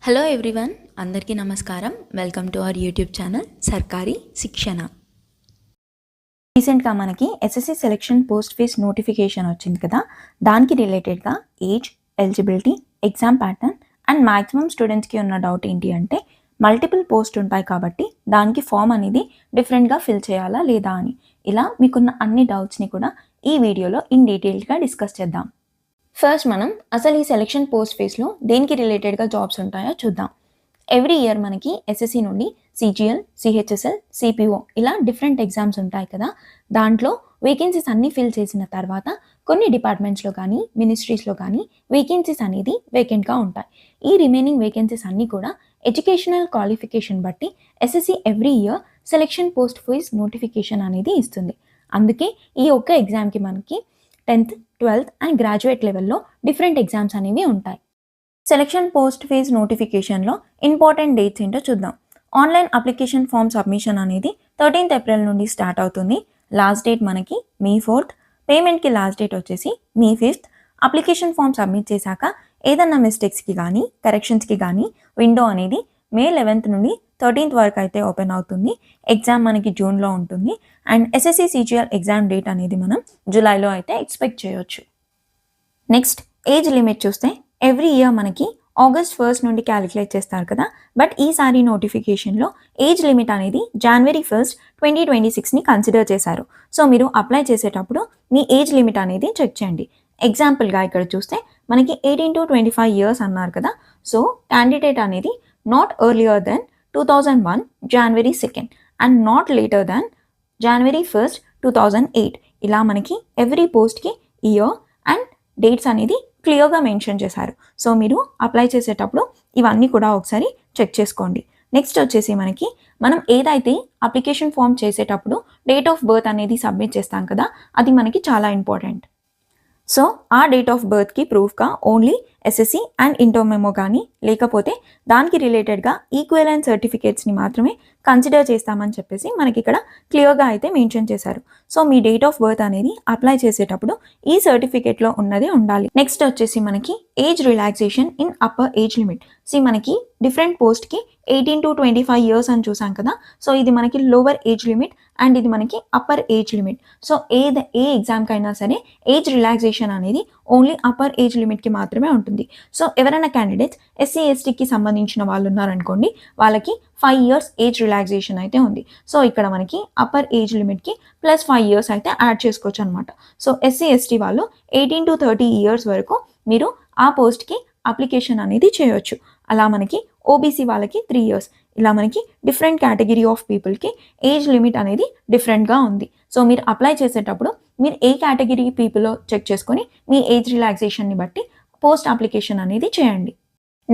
Hello everyone, అందరికీ నమస్కారం. Welcome to our YouTube channel Sarkari Shikshana. రీసెంట్గా మనకి SSC selection post phase notification వచ్చింది కదా, దానికి రిలేటెడ్గా age, eligibility, exam pattern and maximum స్టూడెంట్స్కి ఉన్న డౌట్ ఏంటి అంటే మల్టిపుల్ పోస్ట్ ఉంటాయి కాబట్టి దానికి ఫామ్ అనేది డిఫరెంట్గా ఫిల్ చేయాలా లేదా అని, ఇలా మీకున్న అన్ని డౌట్స్ని కూడా ఈ వీడియోలో ఇన్ డీటెయిల్గా డిస్కస్ చేద్దాం. ఫస్ట్ మనం అసలు ఈ సెలెక్షన్ పోస్ట్ ఫేస్లో దేనికి రిలేటెడ్గా జాబ్స్ ఉంటాయో చూద్దాం. ఎవ్రీ ఇయర్ మనకి ఎస్ఎస్సి నుండి సిజిఎల్, సిహెచ్ఎస్ఎల్, సిపిఓ ఇలా డిఫరెంట్ ఎగ్జామ్స్ ఉంటాయి కదా, దాంట్లో వేకెన్సీస్ అన్నీ ఫిల్ చేసిన తర్వాత కొన్ని డిపార్ట్మెంట్స్లో కానీ మినిస్ట్రీస్లో కానీ వేకెన్సీస్ అనేది వేకెంట్గా ఉంటాయి. ఈ రిమైనింగ్ వేకెన్సీస్ అన్నీ కూడా ఎడ్యుకేషనల్ క్వాలిఫికేషన్ బట్టి SSC every year selection post phase notification అనేది ఇస్తుంది. అందుకే ఈ ఒక్క ఎగ్జామ్కి మనకి 10th, 12th అండ్ గ్రాడ్యుయేట్ లెవెల్లో డిఫరెంట్ ఎగ్జామ్స్ అనేవి ఉంటాయి. సెలెక్షన్ పోస్ట్ ఫీజ్ నోటిఫికేషన్లో ఇంపార్టెంట్ డేట్స్ ఏంటో చూద్దాం. ఆన్లైన్ అప్లికేషన్ ఫామ్ సబ్మిషన్ అనేది 13th ఏప్రిల్ నుండి స్టార్ట్ అవుతుంది. లాస్ట్ డేట్ మనకి May 4th. పేమెంట్కి లాస్ట్ డేట్ వచ్చేసి May 5th. Application form submit చేశాక ఏదన్నా మిస్టేక్స్కి కానీ కరెక్షన్స్కి కానీ విండో అనేది May 11th నుండి 13th వరకు అయితే ఓపెన్ అవుతుంది. ఎగ్జామ్ మనకి జూన్లో ఉంటుంది and SSC CGL exam date అనేది మనం జూలైలో అయితే ఎక్స్పెక్ట్ చేయొచ్చు. నెక్స్ట్ ఏజ్ లిమిట్ చూస్తే ఎవ్రీ ఇయర్ మనకి August 1st నుండి క్యాలిక్యులేట్ చేస్తారు కదా, బట్ ఈసారి నోటిఫికేషన్లో ఏజ్ లిమిట్ అనేది January 1st, 2026ని కన్సిడర్ చేశారు. సో మీరు అప్లై చేసేటప్పుడు మీ ఏజ్ లిమిట్ అనేది చెక్ చేయండి. ఎగ్జాంపుల్గా ఇక్కడ చూస్తే మనకి 18 to 25 years అన్నారు కదా, సో క్యాండిడేట్ అనేది not earlier than 2001 January 2nd and not later than January 1st, 2008 ఇలా మనకి ఎవ్రీ పోస్ట్కి ఇయర్ అండ్ డేట్స్ అనేది క్లియర్గా మెన్షన్ చేశారు. సో మీరు అప్లై చేసేటప్పుడు ఇవన్నీ కూడా ఒకసారి చెక్ చేసుకోండి. నెక్స్ట్ వచ్చేసి మనం ఏదైతే అప్లికేషన్ ఫామ్ చేసేటప్పుడు డేట్ ఆఫ్ బర్త్ అనేది సబ్మిట్ చేస్తాం కదా, అది మనకి చాలా ఇంపార్టెంట్. సో ఆ డేట్ ఆఫ్ బర్త్కి ప్రూఫ్గా only SSC and inter memo కానీ లేకపోతే దానికి రిలేటెడ్గా ఈక్వలెంట్ సర్టిఫికేట్స్ని మాత్రమే కన్సిడర్ చేస్తామని చెప్పేసి మనకి ఇక్కడ క్లియర్గా అయితే మెన్షన్ చేశారు. So me date of birth అనేది అప్లై చేసేటప్పుడు ఈ సర్టిఫికేట్లో ఉన్నది ఉండాలి. నెక్స్ట్ వచ్చేసి మనకి age relaxation in upper age limit. మనకి డిఫరెంట్ పోస్ట్కి 18 to 25 years అని చూసాం కదా, సో ఇది మనకి లోవర్ ఏజ్ లిమిట్ అండ్ ఇది మనకి అప్పర్ ఏజ్ లిమిట్. సో ఏ ఎగ్జామ్కి అయినా సరే ఏజ్ రిలాక్సేషన్ అనేది ఓన్లీ అప్పర్ ఏజ్ లిమిట్కి మాత్రమే ఉంటుంది. సో ఎవరైనా క్యాండిడేట్స్ ఎస్సీ ఎస్టీకి సంబంధించిన వాళ్ళు ఉన్నారనుకోండి, వాళ్ళకి 5 years ఏజ్ రిలాక్సేషన్ అయితే ఉంది. సో ఇక్కడ మనకి అప్పర్ ఏజ్ లిమిట్కి +5 years అయితే యాడ్ చేసుకోవచ్చు అనమాట. సో ఎస్సీ ఎస్టీ వాళ్ళు 18 to 30 years వరకు మీరు ఆ పోస్ట్కి అప్లికేషన్ అనేది చేయొచ్చు. అలా మనకి ఓబీసీ వాళ్ళకి 3 years, ఇలా మనకి డిఫరెంట్ కేటగిరీ ఆఫ్ పీపుల్కి ఏజ్ లిమిట్ అనేది డిఫరెంట్గా ఉంది. సో మీరు అప్లై చేసేటప్పుడు మీరు ఏ కేటగిరీ పీపుల్లో చెక్ చేసుకొని మీ ఏజ్ రిలాక్సేషన్ని బట్టి పోస్ట్ అప్లికేషన్ అనేది చేయండి.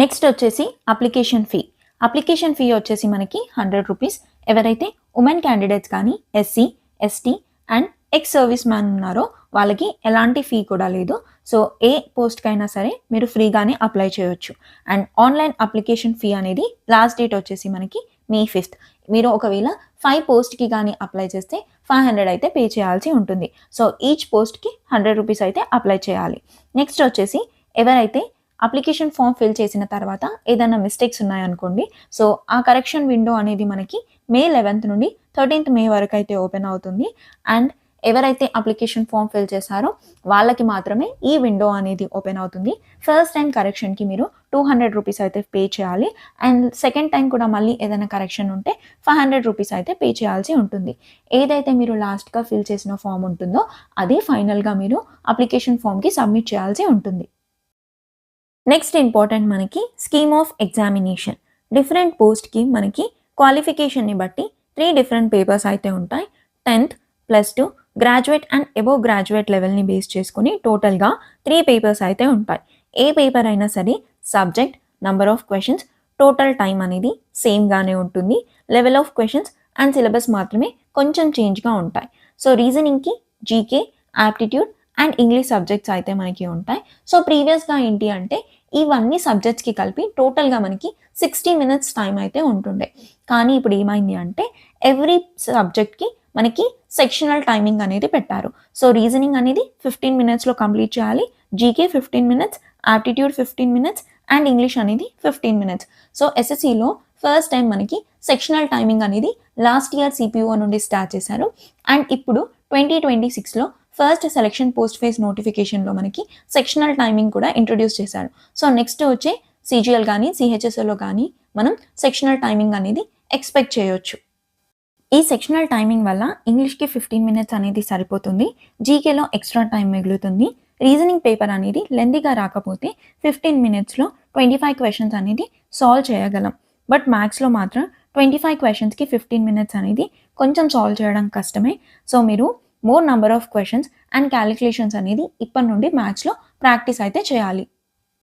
నెక్స్ట్ వచ్చేసి అప్లికేషన్ ఫీ వచ్చేసి మనకి 100 రూపీస్. ఎవరైతే ఉమెన్ క్యాండిడేట్స్ కానీ SC, ST and ex service man ఉన్నారో వాళ్ళకి ఎలాంటి ఫీ కూడా లేదు. సో ఏ పోస్ట్కైనా సరే మీరు ఫ్రీగానే అప్లై చేయొచ్చు. అండ్ ఆన్లైన్ అప్లికేషన్ ఫీ అనేది లాస్ట్ డేట్ వచ్చేసి మనకి May 5th. మీరు ఒకవేళ 5 పోస్ట్కి కానీ అప్లై చేస్తే 500 అయితే పే చేయాల్సి ఉంటుంది. సో ఈచ్ పోస్ట్కి 100 రూపీస్ అయితే అప్లై చేయాలి. నెక్స్ట్ వచ్చేసి ఎవరైతే అప్లికేషన్ ఫామ్ ఫిల్ చేసిన తర్వాత ఏదైనా మిస్టేక్స్ ఉన్నాయనుకోండి, సో ఆ కరెక్షన్ విండో అనేది మనకి May 11th నుండి 13th May వరకు అయితే ఓపెన్ అవుతుంది. అండ్ ఎవరైతే అప్లికేషన్ ఫామ్ ఫిల్ చేశారో వాళ్ళకి మాత్రమే ఈ విండో అనేది ఓపెన్ అవుతుంది. ఫస్ట్ టైం కరెక్షన్కి మీరు 200 రూపీస్ అయితే పే చేయాలి. అండ్ సెకండ్ టైం కూడా మళ్ళీ ఏదైనా కరెక్షన్ ఉంటే 500 రూపీస్ అయితే పే చేయాల్సి ఉంటుంది. ఏదైతే మీరు లాస్ట్గా ఫిల్ చేసిన ఫామ్ ఉంటుందో అది ఫైనల్గా మీరు అప్లికేషన్ ఫామ్కి సబ్మిట్ చేయాల్సి ఉంటుంది. నెక్స్ట్ ఇంపార్టెంట్ మనకి స్కీమ్ ఆఫ్ ఎగ్జామినేషన్. డిఫరెంట్ పోస్ట్కి మనకి క్వాలిఫికేషన్ని బట్టి 3 డిఫరెంట్ పేపర్స్ అయితే ఉంటాయి. 10th, +2, graduate and above graduate లెవెల్ని బేస్ చేసుకుని టోటల్గా 3 పేపర్స్ అయితే ఉంటాయి. ఏ పేపర్ అయినా సరే subject, number of questions, total time అనేది సేమ్గానే ఉంటుంది. Level of questions and syllabus మాత్రమే కొంచెం చేంజ్గా ఉంటాయి. సో రీజనింగ్కి GK, aptitude and English subjects అయితే మనకి ఉంటాయి. సో ప్రీవియస్గా ఏంటి అంటే ఇవన్నీ సబ్జెక్ట్స్కి కలిపి టోటల్గా మనకి 60 minutes టైం అయితే ఉంటుండే. కానీ ఇప్పుడు ఏమైంది అంటే ఎవ్రీ సబ్జెక్ట్కి మనకి సెక్షనల్ టైమింగ్ అనేది పెట్టారు. సో రీజనింగ్ అనేది 15 minutesలో కంప్లీట్ చేయాలి, GK 15 minutes, aptitude 15 minutes and English అనేది 15 మినిట్స్. సో ఎస్ఎస్సిలో ఫస్ట్ టైం మనకి సెక్షనల్ టైమింగ్ అనేది లాస్ట్ ఇయర్ సిపిఓ నుండి స్టార్ట్ చేశారు. అండ్ ఇప్పుడు 2026లో ఫస్ట్ సెలక్షన్ పోస్ట్ ఫేజ్ నోటిఫికేషన్లో మనకి సెక్షనల్ టైమింగ్ కూడా ఇంట్రొడ్యూస్ చేశారు. సో నెక్స్ట్ వచ్చే సిజిఎల్ కానీ సిహెచ్ఎస్ఎల్లో కానీ మనం సెక్షనల్ టైమింగ్ అనేది ఎక్స్పెక్ట్ చేయొచ్చు. ఈ సెక్షనల్ టైమింగ్ వల్ల ఇంగ్లీష్కి 15 మినిట్స్ అనేది సరిపోతుంది. జీకేలో ఎక్స్ట్రా టైం మిగులుతుంది. రీజనింగ్ పేపర్ అనేది లెందీగా రాకపోతే 15 మినిట్స్లో 25 క్వశ్చన్స్ అనేది సాల్వ్ చేయగలం. బట్ మ్యాథ్స్లో మాత్రం 25 క్వశ్చన్స్కి 15 మినిట్స్ అనేది కొంచెం సాల్వ్ చేయడం కష్టమే. సో మీరు more number of questions and calculations అనేది ఇప్పటి నుండి మ్యాథ్స్లో ప్రాక్టీస్ అయితే చేయాలి.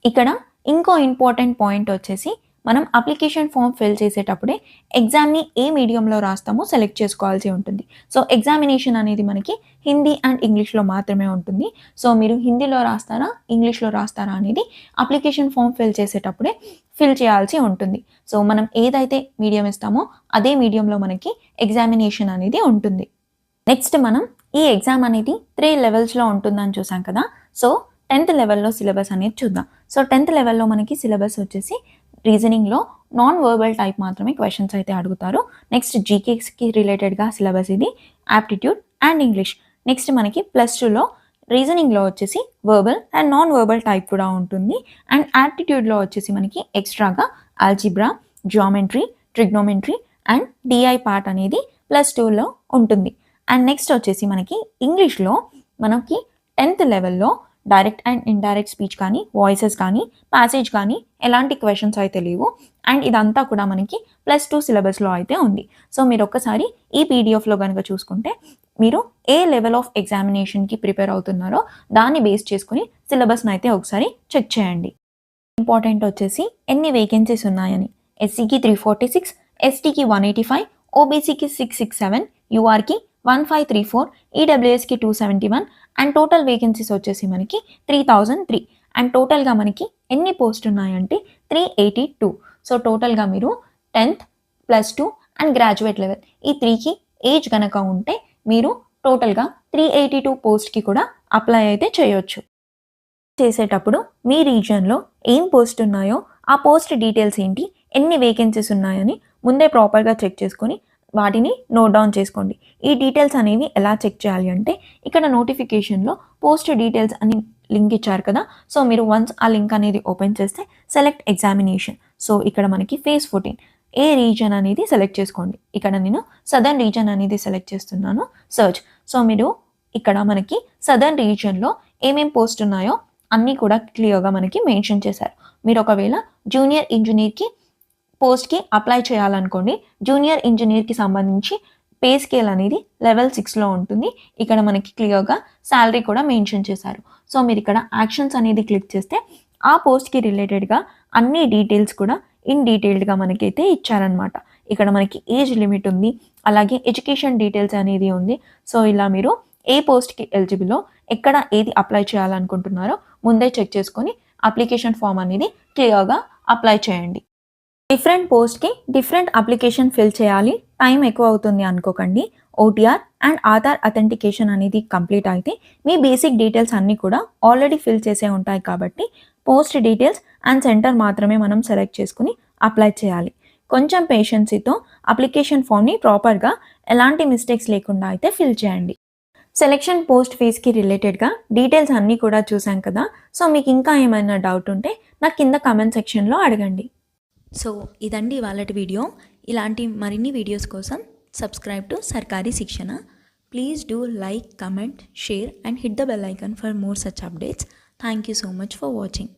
ఇక్కడ ఇంకో ఇంపార్టెంట్ పాయింట్ వచ్చేసి మనం అప్లికేషన్ ఫామ్ ఫిల్ చేసేటప్పుడే ఎగ్జామ్ని ఏ మీడియంలో రాస్తామో సెలెక్ట్ చేసుకోవాల్సి ఉంటుంది. సో ఎగ్జామినేషన్ అనేది మనకి హిందీ అండ్ ఇంగ్లీష్లో మాత్రమే ఉంటుంది. సో మీరు హిందీలో రాస్తారా ఇంగ్లీష్లో రాస్తారా అనేది అప్లికేషన్ ఫామ్ ఫిల్ చేసేటప్పుడే ఫిల్ చేయాల్సి ఉంటుంది. సో మనం ఏదైతే మీడియం ఇస్తామో అదే మీడియంలో మనకి ఎగ్జామినేషన్ అనేది ఉంటుంది. నెక్స్ట్ మనం ఈ ఎగ్జామ్ అనేది 3 లెవెల్స్లో ఉంటుందని చూసాం కదా. సో 10th లెవెల్లో సిలబస్ అనేది చూద్దాం. సో 10th లెవెల్లో మనకి సిలబస్ వచ్చేసి రీజనింగ్లో నాన్ వర్బల్ టైప్ మాత్రమే క్వశ్చన్స్ అయితే అడుగుతారు. నెక్స్ట్ జీకేస్కి రిలేటెడ్గా సిలబస్ ఇది, యాప్టిట్యూడ్ అండ్ ఇంగ్లీష్. నెక్స్ట్ మనకి +2లో రీజనింగ్లో వచ్చేసి verbal and non verbal type కూడా ఉంటుంది. అండ్ యాప్టిట్యూడ్లో వచ్చేసి మనకి ఎక్స్ట్రాగా algebra, geometry, trigonometry and DI part అనేది +2లో ఉంటుంది. అండ్ నెక్స్ట్ వచ్చేసి మనకి ఇంగ్లీష్లో మనకి 10th లెవెల్లో డైరెక్ట్ అండ్ ఇండైరెక్ట్ స్పీచ్ కానీ వాయిసెస్ కానీ ప్యాసేజ్ కానీ ఎలాంటి క్వశ్చన్స్ అయితే లేవు. అండ్ ఇదంతా కూడా మనకి +2 సిలబస్లో అయితే ఉంది. సో మీరు ఒక్కసారి ఈ పీడిఎఫ్లో కనుక చూసుకుంటే మీరు ఏ లెవెల్ ఆఫ్ ఎగ్జామినేషన్కి ప్రిపేర్ అవుతున్నారో దాన్ని బేస్ చేసుకుని సిలబస్ని అయితే ఒకసారి చెక్ చేయండి. ఇంపార్టెంట్ వచ్చేసి ఎన్ని వేకెన్సీస్ ఉన్నాయని. ఎస్సీకి 346, ఎస్టీకి 185, ఓబీసీకి 667, యూఆర్కి 1534, ఈడబ్ల్యూఎస్కి 271 అండ్ టోటల్ వేకెన్సీస్ వచ్చేసి మనకి 3003. అండ్ టోటల్గా మనకి ఎన్ని పోస్ట్ ఉన్నాయంటే 382. సో టోటల్గా మీరు 10th +2 అండ్ గ్రాడ్యుయేట్ లెవెల్ ఈ 3కి ఏజ్ కనుక ఉంటే మీరు టోటల్గా 382 పోస్ట్కి కూడా అప్లై అయితే చేయొచ్చు. చేసేటప్పుడు మీ రీజియన్లో ఏం పోస్ట్ ఉన్నాయో ఆ పోస్ట్ డీటెయిల్స్ ఏంటి, ఎన్ని వేకెన్సీస్ ఉన్నాయని ముందే ప్రాపర్గా చెక్ చేసుకొని వాటిని నోట్ డౌన్ చేసుకోండి. ఈ డీటెయిల్స్ అనేవి ఎలా చెక్ చేయాలి అంటే ఇక్కడ నోటిఫికేషన్లో పోస్ట్ డీటెయిల్స్ అని లింక్ ఇచ్చారు కదా. సో మీరు వన్స్ ఆ లింక్ అనేది ఓపెన్ చేస్తే సెలెక్ట్ ఎగ్జామినేషన్. సో ఇక్కడ మనకి ఫేజ్ 14 ఏ రీజన్ అనేది సెలెక్ట్ చేసుకోండి. ఇక్కడ నేను సదర్న్ రీజన్ అనేది సెలెక్ట్ చేస్తున్నాను. సర్చ్. సో మీరు ఇక్కడ మనకి సదర్న్ రీజన్లో ఏమేం పోస్ట్ ఉన్నాయో అన్నీ కూడా క్లియర్గా మనకి మెన్షన్ చేశారు. మీరు ఒకవేళ జూనియర్ ఇంజనీర్కి పోస్ట్కి అప్లై చేయాలనుకోండి, జూనియర్ ఇంజనీర్కి సంబంధించి పే స్కేల్ అనేది లెవెల్ 6లో ఉంటుంది. ఇక్కడ మనకి క్లియర్గా శాలరీ కూడా మెన్షన్ చేశారు. సో మీరు ఇక్కడ యాక్షన్స్ అనేది క్లిక్ చేస్తే ఆ పోస్ట్కి రిలేటెడ్గా అన్ని డీటెయిల్స్ కూడా ఇన్ డీటెయిల్డ్గా మనకైతే ఇచ్చారనమాట. ఇక్కడ మనకి ఏజ్ లిమిట్ ఉంది, అలాగే ఎడ్యుకేషన్ డీటెయిల్స్ అనేది ఉంది. సో ఇలా మీరు ఏ పోస్ట్కి ఎలిజిబుల్లో ఎక్కడ ఏది అప్లై చేయాలనుకుంటున్నారో ముందే చెక్ చేసుకొని అప్లికేషన్ ఫామ్ అనేది క్లియర్గా అప్లై చేయండి. డిఫరెంట్ పోస్ట్కి డిఫరెంట్ అప్లికేషన్ ఫిల్ చేయాలి, టైం ఎక్కువ అవుతుంది అనుకోకండి. ఓటీఆర్ అండ్ ఆధార్ అథెంటికేషన్ అనేది కంప్లీట్ అయితే మీ బేసిక్ డీటెయిల్స్ అన్నీ కూడా ఆల్రెడీ ఫిల్ చేసే ఉంటాయి కాబట్టి పోస్ట్ డీటెయిల్స్ అండ్ సెంటర్ మాత్రమే మనం సెలెక్ట్ చేసుకుని అప్లై చేయాలి. కొంచెం పేషెన్సీతో అప్లికేషన్ ఫామ్ని ప్రాపర్గా ఎలాంటి మిస్టేక్స్ లేకుండా అయితే ఫిల్ చేయండి. సెలెక్షన్ పోస్ట్ ఫీజ్కి రిలేటెడ్గా డీటెయిల్స్ అన్నీ కూడా చూసాం కదా. సో మీకు ఇంకా ఏమైనా డౌట్ ఉంటే నాకు కింద కామెంట్ సెక్షన్లో అడగండి. సో ఇదండి ఇవాళటి వీడియో. ఇలాంటి మరిన్ని వీడియోస్ కోసం సబ్స్క్రైబ్ టు సర్కారీ శిక్షణ. Please do like, comment, share and hit the bell icon for more such updates. Thank you so much for watching.